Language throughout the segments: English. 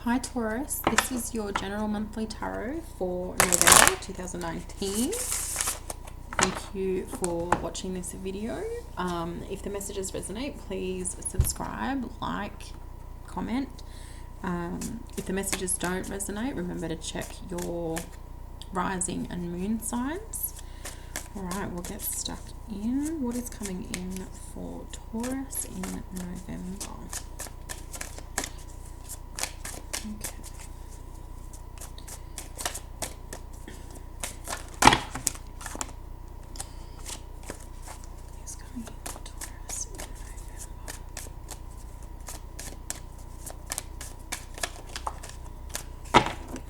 Hi Taurus, this is your general monthly tarot for November 2019. Thank you for watching this video. If the messages resonate, please subscribe, like, comment. If the messages don't resonate, remember to check your rising and moon signs. Alright, we'll get stuck in. What is coming in for Taurus in November? Okay. It's coming in for Taurus in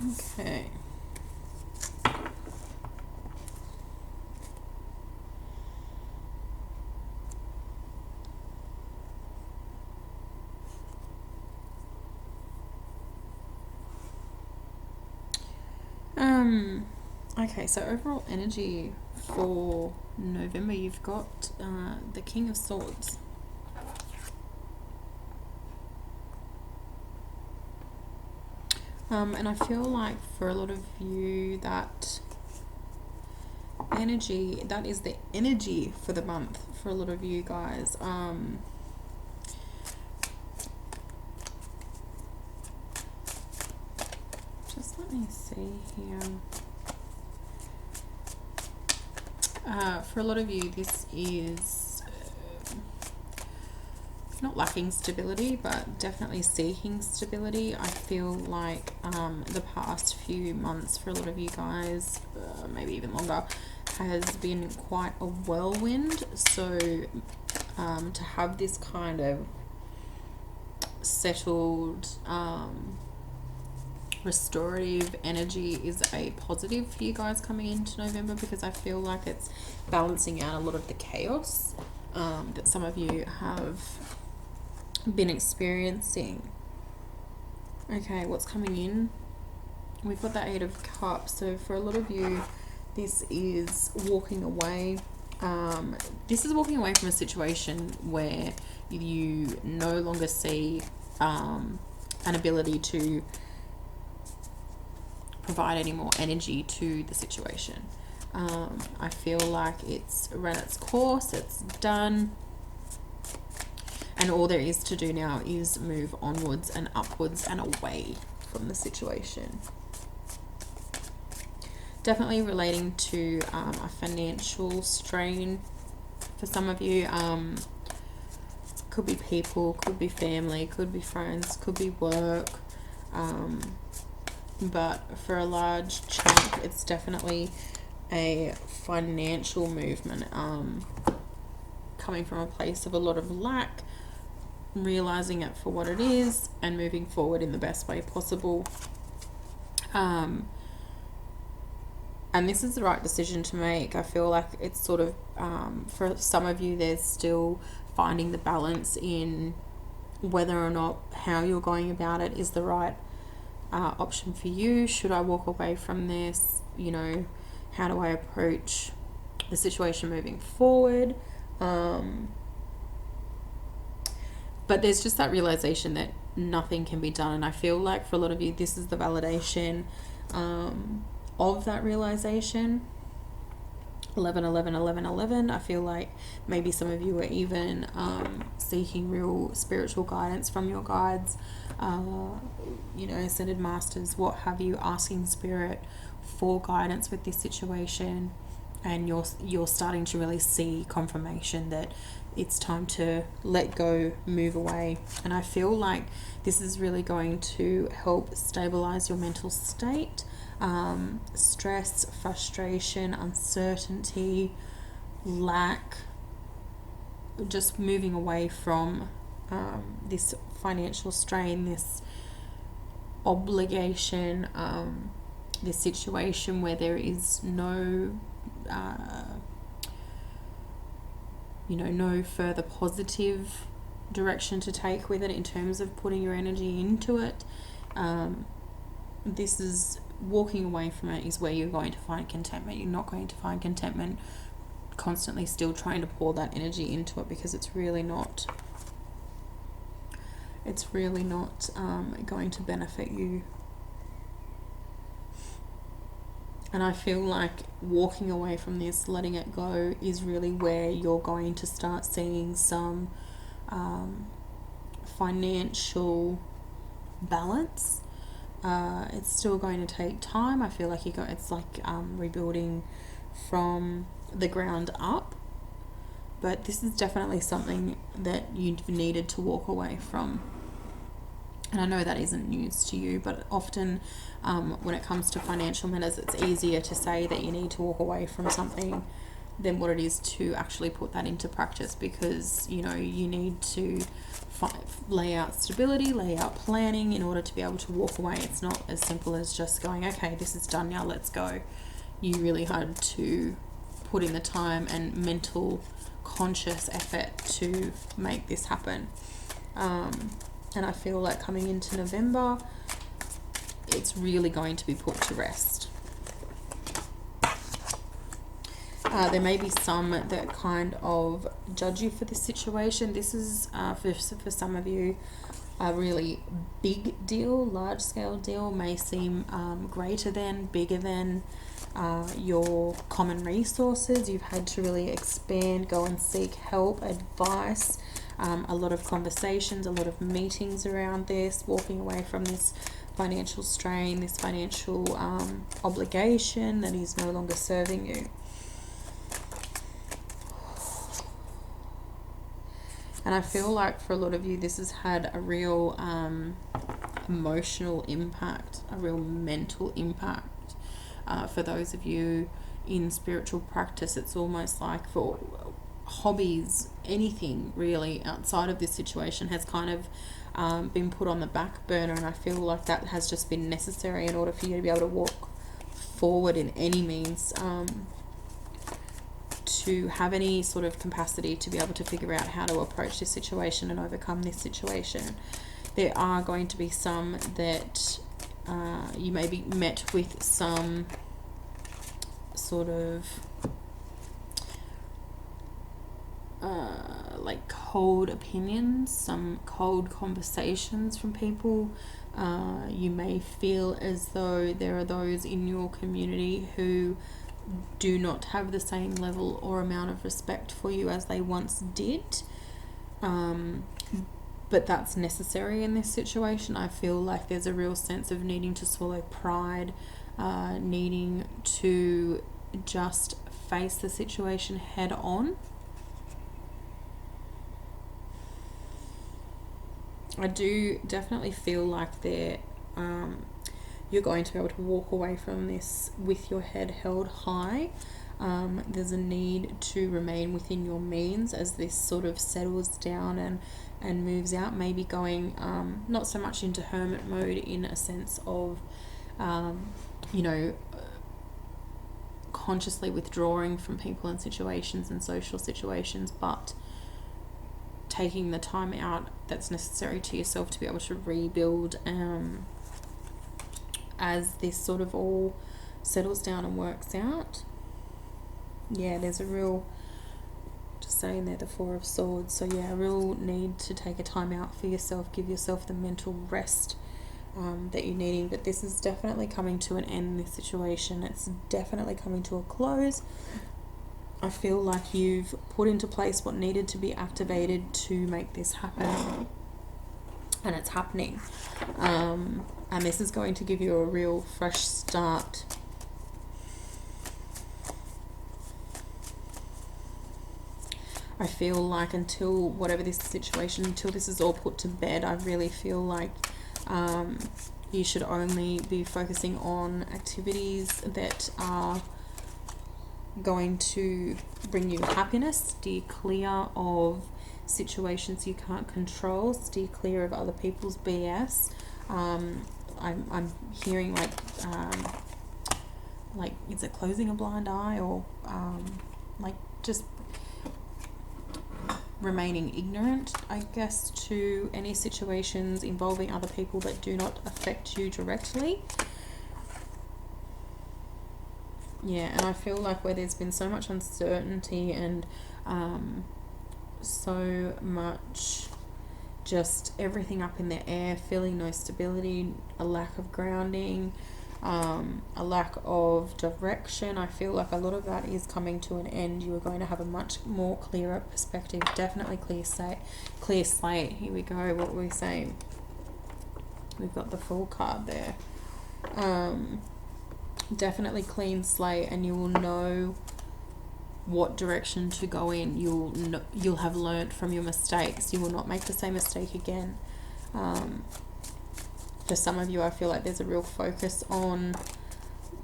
November. Okay. Okay, so overall energy for November, you've got the King of Swords. And I feel like for a lot of you that energy, that is the energy for the month for a lot of you guys. Just let me see here. For a lot of you, this is not lacking stability, but definitely seeking stability. I feel like the past few months for a lot of you guys, maybe even longer, has been quite a whirlwind. So to have this kind of settled, restorative energy is a positive for you guys coming into November, because I feel like it's balancing out a lot of the chaos that some of you have been experiencing. Okay, what's coming in? We've got the Eight of Cups. So for a lot of you, this is walking away. This is walking away from a situation where you no longer see an ability to provide any more energy to the situation. I feel like it's run its course, it's done, and all there is to do now is move onwards and upwards and away from the situation. Definitely relating to a financial strain for some of you. Could be people, could be family, could be friends, could be work. But for a large chunk, it's definitely a financial movement, coming from a place of a lot of lack, realizing it for what it is, and moving forward in the best way possible. And this is the right decision to make. I feel like it's sort of, for some of you, there's still finding the balance in whether or not how you're going about it is the right option for you. Should I walk away from this? You know, how do I approach the situation moving forward? But there's just that realization that nothing can be done, and I feel like for a lot of you, this is the validation of that realization. 11, 11, 11, 11. I feel like maybe some of you are even seeking real spiritual guidance from your guides, you know, ascended masters, what have you, asking spirit for guidance with this situation, and you're starting to really see confirmation that it's time to let go, move away. And I feel like this is really going to help stabilize your mental state. Stress, frustration, uncertainty, lack, just moving away from this financial strain, this obligation, this situation where there is no no further positive direction to take with it in terms of putting your energy into it. This is walking away from it is where you're going to find contentment. You're not going to find contentment constantly still trying to pour that energy into it, because it's really not it's really not going to benefit you. And I feel like walking away from this, letting it go, is really where you're going to start seeing some financial balance. It's still going to take time. I feel like it's like rebuilding from the ground up. But this is definitely something that you've needed to walk away from. And I know that isn't news to you, but often when it comes to financial matters, it's easier to say that you need to walk away from something than what it is to actually put that into practice, because, you know, you need to lay out stability, lay out planning in order to be able to walk away. It's not as simple as just going, okay, this is done now, let's go. You really had to put in the time and mental, conscious effort to make this happen. And I feel like coming into November, it's really going to be put to rest. There may be some that kind of judge you for this situation. This is, for some of you, a really big deal, large scale deal, may seem greater than, bigger than your common resources. You've had to really expand, go and seek help, advice, a lot of conversations, a lot of meetings around this, walking away from this financial strain, this financial obligation that is no longer serving you. And I feel like for a lot of you, this has had a real emotional impact, a real mental impact. For those of you in spiritual practice, it's almost like for hobbies, anything really outside of this situation has kind of been put on the back burner. And I feel like that has just been necessary in order for you to be able to walk forward in any means. To have any sort of capacity to be able to figure out how to approach this situation and overcome this situation. There are going to be some that you may be met with some sort of like cold opinions, some cold conversations from people. You may feel as though there are those in your community who do not have the same level or amount of respect for you as they once did. But that's necessary in this situation. I feel like there's a real sense of needing to swallow pride, needing to just face the situation head on. I do definitely feel like you're going to be able to walk away from this with your head held high. There's a need to remain within your means as this sort of settles down and moves out, maybe going not so much into hermit mode in a sense of, consciously withdrawing from people and situations and social situations, but taking the time out that's necessary to yourself to be able to rebuild as this sort of all settles down and works out. Yeah, there's a real, just saying there, the Four of Swords. So yeah, a real need to take a time out for yourself, give yourself the mental rest that you're needing. But this is definitely coming to an end, this situation. It's definitely coming to a close. I feel like you've put into place what needed to be activated to make this happen. And it's happening. And this is going to give you a real fresh start. I feel like until this is all put to bed, I really feel like you should only be focusing on activities that are going to bring you happiness. Steer clear of situations you can't control. Steer clear of other people's BS. I'm hearing like is it closing a blind eye, or just remaining ignorant, I guess, to any situations involving other people that do not affect you directly. Yeah, and I feel like where there's been so much uncertainty and so much just everything up in the air, feeling no stability, a lack of grounding, a lack of direction. I feel like a lot of that is coming to an end. You are going to have a much more clearer perspective. Definitely clear slate. Here we go. What were we saying? We've got the Fool card there. Definitely clean slate, and you will know what direction to go in. You'll have learnt from your mistakes. You will not make the same mistake again. For some of you, I feel like there's a real focus on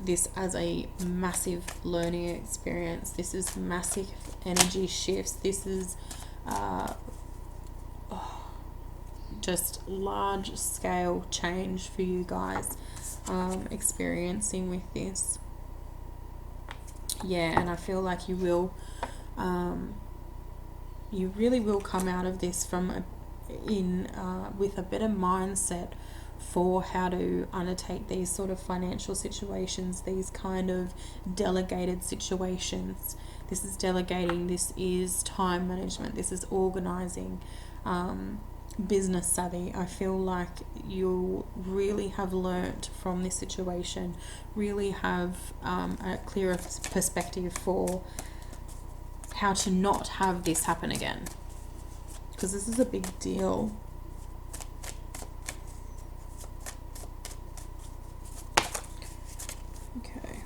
this as a massive learning experience. This is massive energy shifts. This is just large scale change for you guys experiencing with this. Yeah, and I feel like you will, you really will come out of this with a better mindset for how to undertake these sort of financial situations, these kind of delegated situations. This is delegating, this is time management, this is organizing, business savvy. I feel like you'll really have learnt from this situation, really have a clearer perspective for how to not have this happen again, because this is a big deal. Okay.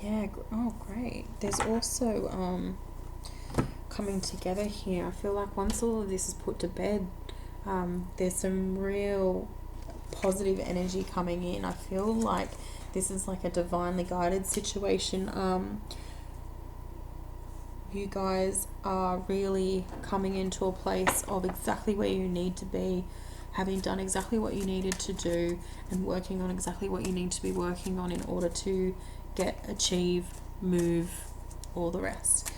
Yeah, oh great. There's also coming together here. I feel like once all of this is put to bed, there's some real positive energy coming in. I feel like this is like a divinely guided situation. You guys are really coming into a place of exactly where you need to be, having done exactly what you needed to do and working on exactly what you need to be working on in order to achieve, move, all the rest.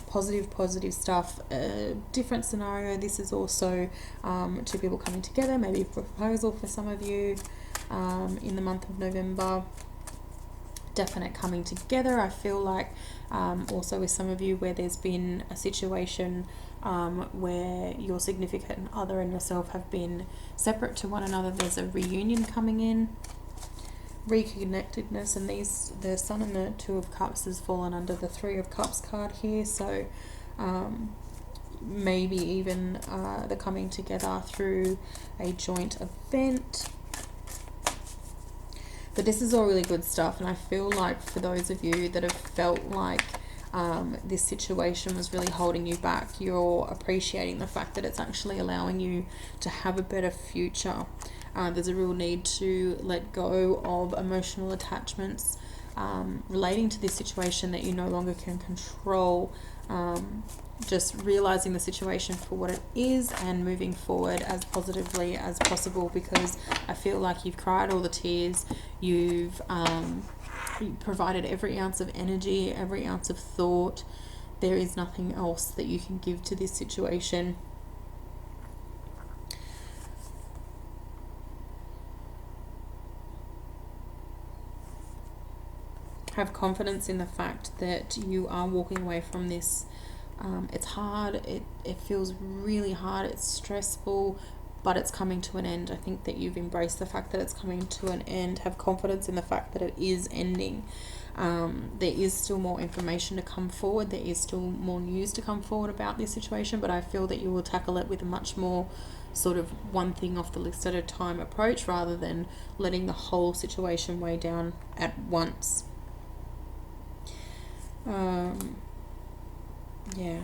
Positive stuff. Different scenario. This is also two people coming together, maybe a proposal for some of you in the month of November. Definite coming together. I feel like also with some of you where there's been a situation where your significant other and yourself have been separate to one another. There's a reunion coming in, reconnectedness, and the Sun and the Two of Cups has fallen under the Three of Cups card here, so maybe even the coming together through a joint event. But this is all really good stuff, and I feel like for those of you that have felt like this situation was really holding you back, you're appreciating the fact that it's actually allowing you to have a better future. There's a real need to let go of emotional attachments relating to this situation that you no longer can control. Just realizing the situation for what it is and moving forward as positively as possible, because I feel like you've cried all the tears, you've provided every ounce of energy, every ounce of thought. There is nothing else that you can give to this situation. Have confidence in the fact that you are walking away from this. It's hard, it feels really hard, it's stressful, but it's coming to an end. I think that you've embraced the fact that it's coming to an end. Have confidence in the fact that it is ending. There is still more information to come forward, there is still more news to come forward about this situation, but I feel that you will tackle it with a much more sort of one thing off the list at a time approach, rather than letting the whole situation weigh down at once. Yeah,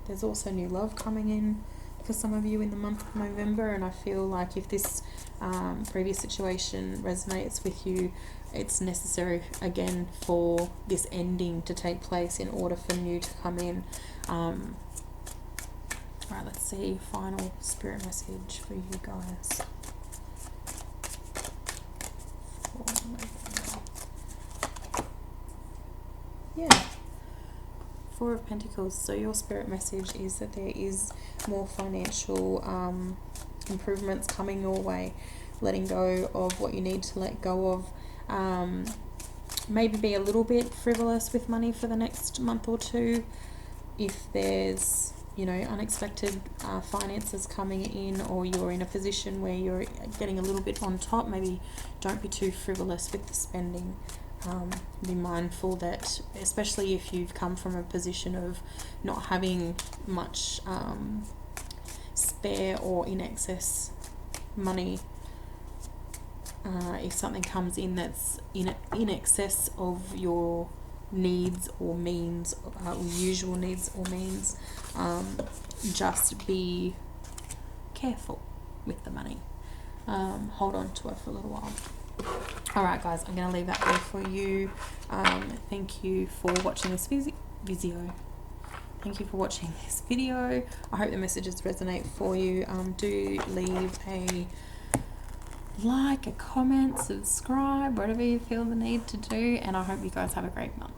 there's also new love coming in for some of you in the month of November, and I feel like if this previous situation resonates with you, it's necessary again for this ending to take place in order for new to come in. Right, let's see, final spirit message for you guys. Yeah. Four of Pentacles. So your spirit message is that there is more financial improvements coming your way. Letting go of what you need to let go of. Maybe be a little bit frivolous with money for the next month or two. If there's unexpected finances coming in, or you're in a position where you're getting a little bit on top. Maybe don't be too frivolous with the spending. Be mindful that, especially if you've come from a position of not having much spare or in excess money, if something comes in that's in excess of your needs or means, usual needs or means, just be careful with the money. Hold on to it for a little while. Alright guys, I'm going to leave that there for you. Thank you for watching this video. Thank you for watching this video. I hope the messages resonate for you. Do leave a like, a comment, subscribe, whatever you feel the need to do, and I hope you guys have a great month.